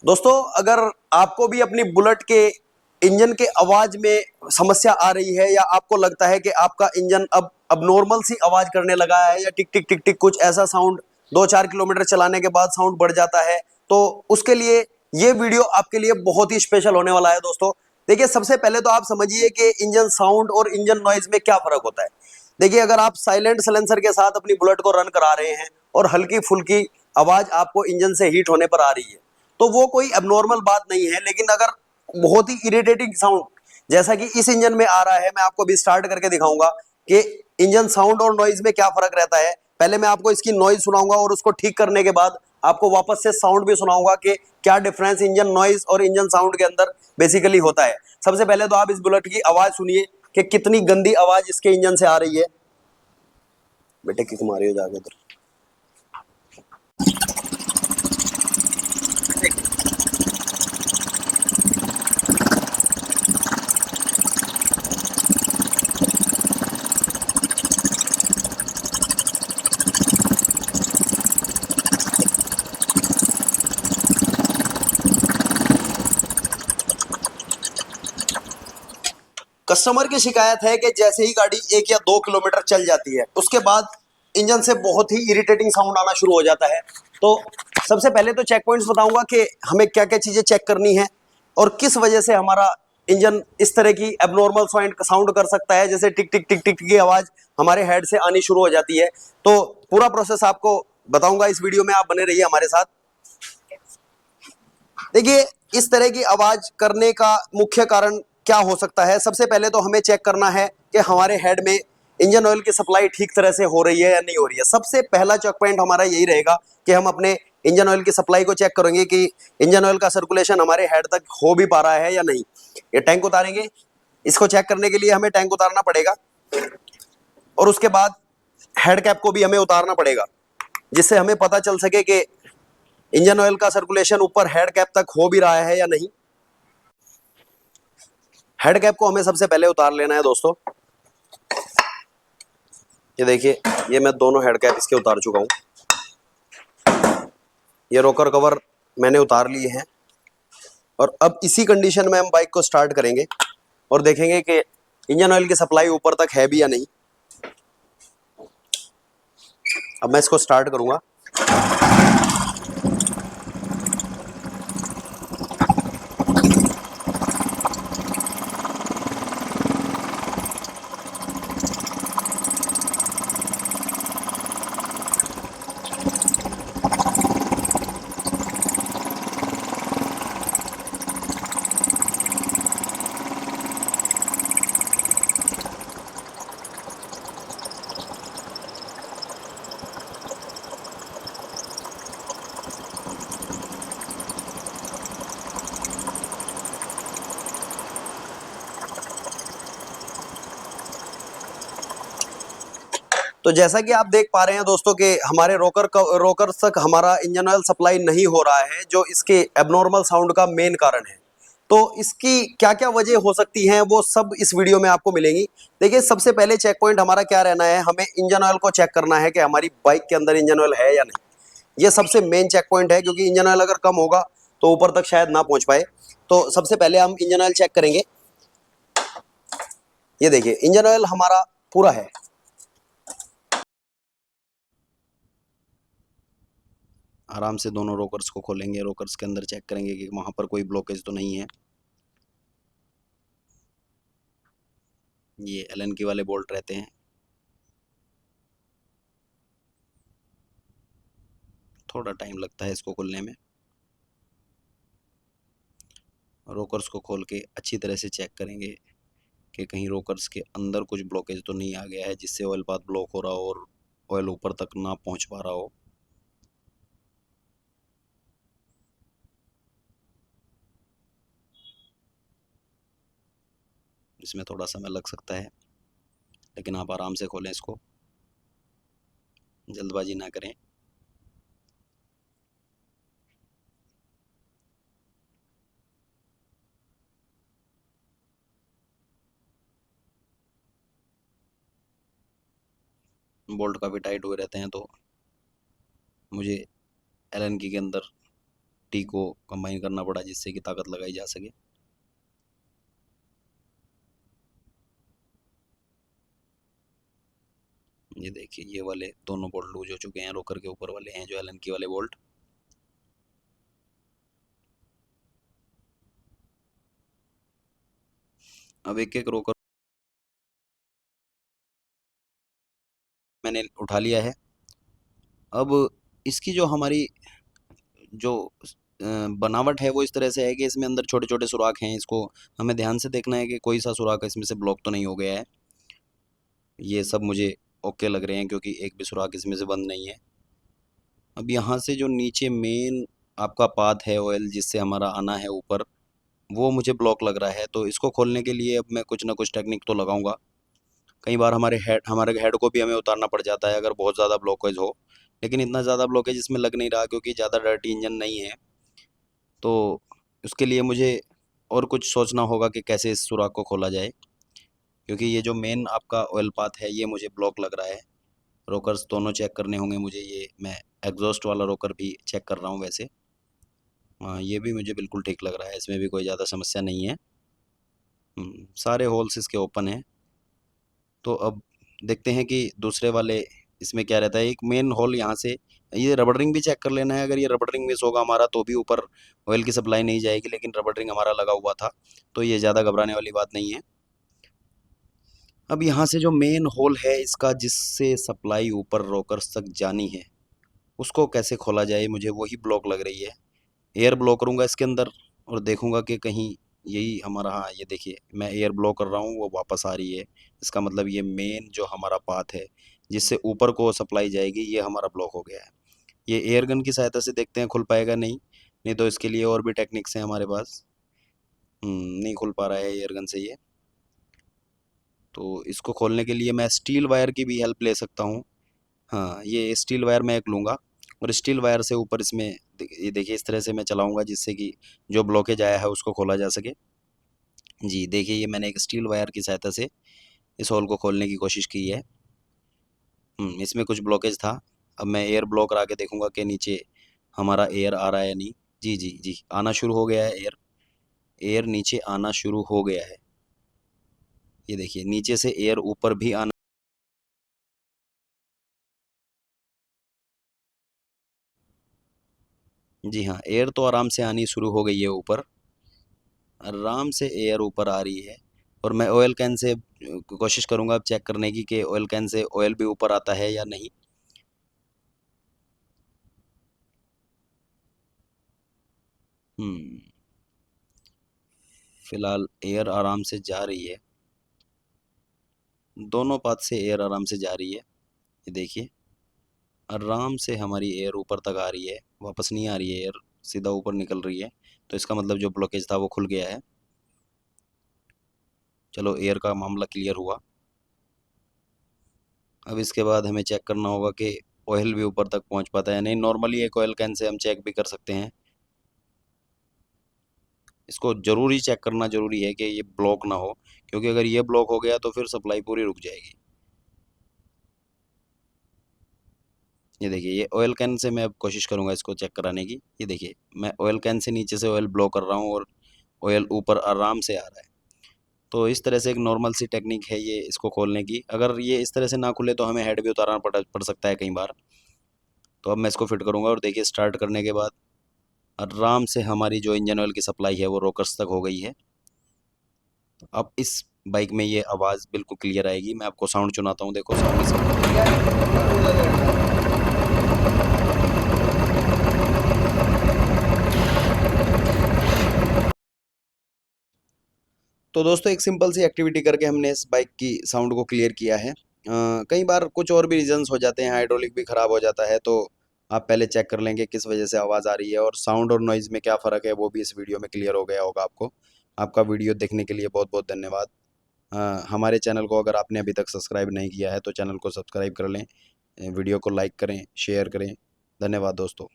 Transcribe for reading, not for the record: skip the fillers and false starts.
दोस्तों, अगर आपको भी अपनी बुलेट के इंजन के आवाज में समस्या आ रही है या आपको लगता है कि आपका इंजन अब नॉर्मल सी आवाज करने लगा है या टिक टिक टिक टिक कुछ ऐसा साउंड 2-4 किलोमीटर चलाने के बाद साउंड बढ़ जाता है, तो उसके लिए ये वीडियो आपके लिए बहुत ही स्पेशल होने वाला है। दोस्तों देखिए, सबसे पहले तो आप समझिए कि इंजन साउंड और इंजन नॉइज में क्या फर्क होता है। देखिए, अगर आप साइलेंट साइलेंसर के साथ अपनी बुलेट को रन करा रहे हैं और हल्की फुल्की आवाज आपको इंजन से हीट होने पर आ रही है, तो वो कोई एबनॉर्मल बात नहीं है। लेकिन अगर बहुत ही इरिटेटिंग साउंड जैसा कि इस इंजन में आ रहा है, मैं आपको अभी स्टार्ट करके दिखाऊंगा कि इंजन साउंड और नॉइज में क्या फर्क रहता है। पहले मैं आपको इसकी नॉइज सुनाऊंगा और उसको ठीक करने के बाद आपको वापस से साउंड भी सुनाऊंगा कि क्या डिफरेंस इंजन नॉइज और इंजन साउंड के अंदर बेसिकली होता है। सबसे पहले तो आप इस बुलेट की आवाज सुनिए कि कितनी गंदी आवाज इसके इंजन से आ रही है। बेटे किक मारी हो जाके उधर। कस्टमर की शिकायत है कि जैसे ही गाड़ी 1 या 2 किलोमीटर चल जाती है, उसके बाद इंजन से बहुत ही इरिटेटिंग साउंड आना शुरू हो जाता है। तो सबसे पहले तो चेक पॉइंट्स बताऊंगा कि हमें क्या क्या चीजें चेक करनी है और किस वजह से हमारा इंजन इस तरह की एबनॉर्मल साउंड कर सकता है, जैसे टिक टिक टिक टिक की आवाज हमारे हेड से आनी शुरू हो जाती है। तो पूरा प्रोसेस आपको बताऊंगा इस वीडियो में, आप बने रहिए हमारे साथ। देखिए, इस तरह की आवाज करने का मुख्य कारण क्या हो सकता है। सबसे पहले तो हमें चेक करना है कि हमारे हेड में इंजन ऑयल की सप्लाई ठीक तरह से हो रही है या नहीं हो रही है। सबसे पहला चेक पॉइंट हमारा यही रहेगा कि हम अपने इंजन ऑयल की सप्लाई को चेक करेंगे कि इंजन ऑयल का सर्कुलेशन हमारे हेड तक हो भी पा रहा है या नहीं। ये टैंक उतारेंगे, इसको चेक करने के लिए हमें टैंक उतारना पड़ेगा और उसके बाद हेड कैप को भी हमें उतारना पड़ेगा, जिससे हमें पता चल सके कि इंजन ऑयल का सर्कुलेशन ऊपर हेड कैप तक हो भी रहा है या नहीं। हेड कैप को हमें सबसे पहले उतार लेना है दोस्तों। ये देखिए, ये मैं दोनों हेड कैप इसके उतार चुका हूँ। ये रोकर कवर मैंने उतार लिए हैं और अब इसी कंडीशन में हम बाइक को स्टार्ट करेंगे और देखेंगे कि इंजन ऑयल की सप्लाई ऊपर तक है भी या नहीं। अब मैं इसको स्टार्ट करूंगा। तो जैसा कि आप देख पा रहे हैं दोस्तों कि हमारे रोकर तक हमारा इंजन ऑयल सप्लाई नहीं हो रहा है, जो इसके एबनॉर्मल साउंड का मेन कारण है। तो इसकी क्या क्या वजह हो सकती हैं, वो सब इस वीडियो में आपको मिलेंगी। देखिए, सबसे पहले चेक पॉइंट हमारा क्या रहना है, हमें इंजन ऑयल को चेक करना है कि हमारी बाइक के अंदर इंजन ऑयल है या नहीं। ये सबसे मेन चेक पॉइंट है, क्योंकि इंजन ऑयल अगर कम होगा तो ऊपर तक शायद ना पहुंच पाए। तो सबसे पहले हम इंजन ऑयल चेक करेंगे। ये देखिए, इंजन ऑयल हमारा पूरा है। आराम से दोनों रोकर्स को खोलेंगे, रोकर्स के अंदर चेक करेंगे कि वहां पर कोई ब्लॉकेज तो नहीं है। ये एलन की वाले बोल्ट रहते हैं। थोड़ा टाइम लगता है इसको खोलने में। रोकर्स को खोल के अच्छी तरह से चेक करेंगे कि कहीं रोकर्स के अंदर कुछ ब्लॉकेज तो नहीं आ गया है, जिससे ऑयल पाथ ब्लॉक हो रहा हो और ऑयल ऊपर तक ना पहुंच पा रहा हो। इसमें थोड़ा समय लग सकता है, लेकिन आप आराम से खोलें इसको, जल्दबाजी ना करें। बोल्ट काफ़ी टाइट हुए रहते हैं, तो मुझे एलन की के अंदर टी को कंबाइन करना पड़ा जिससे कि ताकत लगाई जा सके। ये देखिए ये वाले दोनों बोल्ट लूज हो चुके हैं, रोकर के ऊपर वाले हैं जो एलन की वाले बोल्ट। अब एक एक रोकर मैंने उठा लिया है। अब इसकी जो हमारी जो बनावट है वो इस तरह से है कि इसमें अंदर छोटे छोटे सुराख हैं। इसको हमें ध्यान से देखना है कि कोई सा सुराख इसमें से ब्लॉक तो नहीं हो गया है। ये सब मुझे ओके लग रहे हैं क्योंकि एक भी सुराख इसमें से बंद नहीं है। अब यहाँ से जो नीचे मेन आपका पाथ है ऑयल जिससे हमारा आना है ऊपर, वो मुझे ब्लॉक लग रहा है। तो इसको खोलने के लिए अब मैं कुछ ना कुछ टेक्निक तो लगाऊंगा। कई बार हमारे हेड को भी हमें उतारना पड़ जाता है अगर बहुत ज़्यादा ब्लॉकेज हो, लेकिन इतना ज़्यादा ब्लॉकेज इसमें लग नहीं रहा क्योंकि ज़्यादा डर्टी इंजन नहीं है। तो उसके लिए मुझे और कुछ सोचना होगा कि कैसे इस सुराख को खोला जाए, क्योंकि ये जो मेन आपका ऑयल पाथ है ये मुझे ब्लॉक लग रहा है। रोकर्स दोनों चेक करने होंगे मुझे, ये मैं एग्जॉस्ट वाला रोकर भी चेक कर रहा हूँ वैसे। हाँ ये भी मुझे बिल्कुल ठीक लग रहा है, इसमें भी कोई ज़्यादा समस्या नहीं है। सारे होल्स इसके ओपन हैं। तो अब देखते हैं कि दूसरे वाले इसमें क्या रहता है। एक मेन होल यहाँ से, ये रबड़ रिंग भी चेक कर लेना है। अगर ये रबड़ रिंग मिस होगा हमारा तो भी ऊपर ऑयल की सप्लाई नहीं जाएगी, लेकिन रबड़ रिंग हमारा लगा हुआ था तो ये ज़्यादा घबराने वाली बात नहीं है। अब यहाँ से जो मेन होल है इसका जिससे सप्लाई ऊपर रोकर्स तक जानी है, उसको कैसे खोला जाए, मुझे वही ब्लॉक लग रही है। एयर ब्लो करूँगा इसके अंदर और देखूंगा कि कहीं यही हमारा, हाँ ये देखिए मैं एयर ब्लो कर रहा हूँ वो वापस आ रही है। इसका मतलब ये मेन जो हमारा पाथ है जिससे ऊपर को सप्लाई जाएगी ये हमारा ब्लॉक हो गया है। ये एयर गन की सहायता से देखते हैं खुल पाएगा नहीं, नहीं तो इसके लिए और भी टेक्निक्स हैं हमारे पास। नहीं खुल पा रहा है एयर गन से ये। तो इसको खोलने के लिए मैं स्टील वायर की भी हेल्प ले सकता हूँ। हाँ ये स्टील वायर मैं एक लूँगा और स्टील वायर से ऊपर इसमें ये देखिए इस तरह से मैं चलाऊँगा जिससे कि जो ब्लॉकेज आया है उसको खोला जा सके। जी देखिए ये मैंने एक स्टील वायर की सहायता से इस होल को खोलने की कोशिश की है। इसमें कुछ ब्लॉकेज था। अब मैं एयर ब्लॉक करा के देखूँगा कि नीचे हमारा एयर आ रहा है या नहीं। जी जी जी आना शुरू हो गया है एयर। एयर नीचे आना शुरू हो गया है। ये देखिए नीचे से एयर ऊपर भी आना। जी हाँ एयर तो आराम से आनी शुरू हो गई है ऊपर, आराम से एयर ऊपर आ रही है। और मैं ऑयल कैन से कोशिश करूंगा अब चेक करने की कि ऑयल कैन से ऑयल भी ऊपर आता है या नहीं। हम्म फिलहाल एयर आराम से जा रही है, दोनों पाथ से एयर आराम से जा रही है। ये देखिए आराम से हमारी एयर ऊपर तक आ रही है, वापस नहीं आ रही है एयर, सीधा ऊपर निकल रही है। तो इसका मतलब जो ब्लॉकेज था वो खुल गया है। चलो एयर का मामला क्लियर हुआ। अब इसके बाद हमें चेक करना होगा कि ऑयल भी ऊपर तक पहुंच पाता है या नहीं। नॉर्मली एक ऑयल कैन से हम चेक भी कर सकते हैं। इसको जरूरी चेक करना जरूरी है कि ये ब्लॉक ना हो, क्योंकि अगर ये ब्लॉक हो गया तो फिर सप्लाई पूरी रुक जाएगी। ये देखिए ये ऑयल कैन से मैं अब कोशिश करूंगा इसको चेक कराने की। ये देखिए मैं ऑयल कैन से नीचे से ऑयल ब्लो कर रहा हूँ और ऑयल ऊपर आराम से आ रहा है। तो इस तरह से एक नॉर्मल सी टेक्निक है ये इसको खोलने की। अगर ये इस तरह से ना खुले तो हमें हेड भी उतारना पड़ सकता है कई बार। तो अब मैं इसको फिट करूंगा और देखिए स्टार्ट करने के बाद आराम से हमारी जो इंजन ऑयल की सप्लाई है वो रोकर्स तक हो गई है। अब इस बाइक में ये आवाज़ बिल्कुल क्लियर आएगी। मैं आपको साउंड सुनाता हूँ, देखो साउंड इसका। तो दोस्तों एक सिंपल सी एक्टिविटी करके हमने इस बाइक की साउंड को क्लियर किया है। कई बार कुछ और भी रीजंस हो जाते हैं, हाइड्रोलिक भी ख़राब हो जाता है, तो आप पहले चेक कर लेंगे किस वजह से आवाज़ आ रही है और साउंड और नॉइज़ में क्या फ़र्क है वो भी इस वीडियो में क्लियर हो गया होगा आपको। आपका वीडियो देखने के लिए बहुत बहुत धन्यवाद। हमारे चैनल को अगर आपने अभी तक सब्सक्राइब नहीं किया है तो चैनल को सब्सक्राइब कर लें, वीडियो को लाइक करें, शेयर करें। धन्यवाद दोस्तों।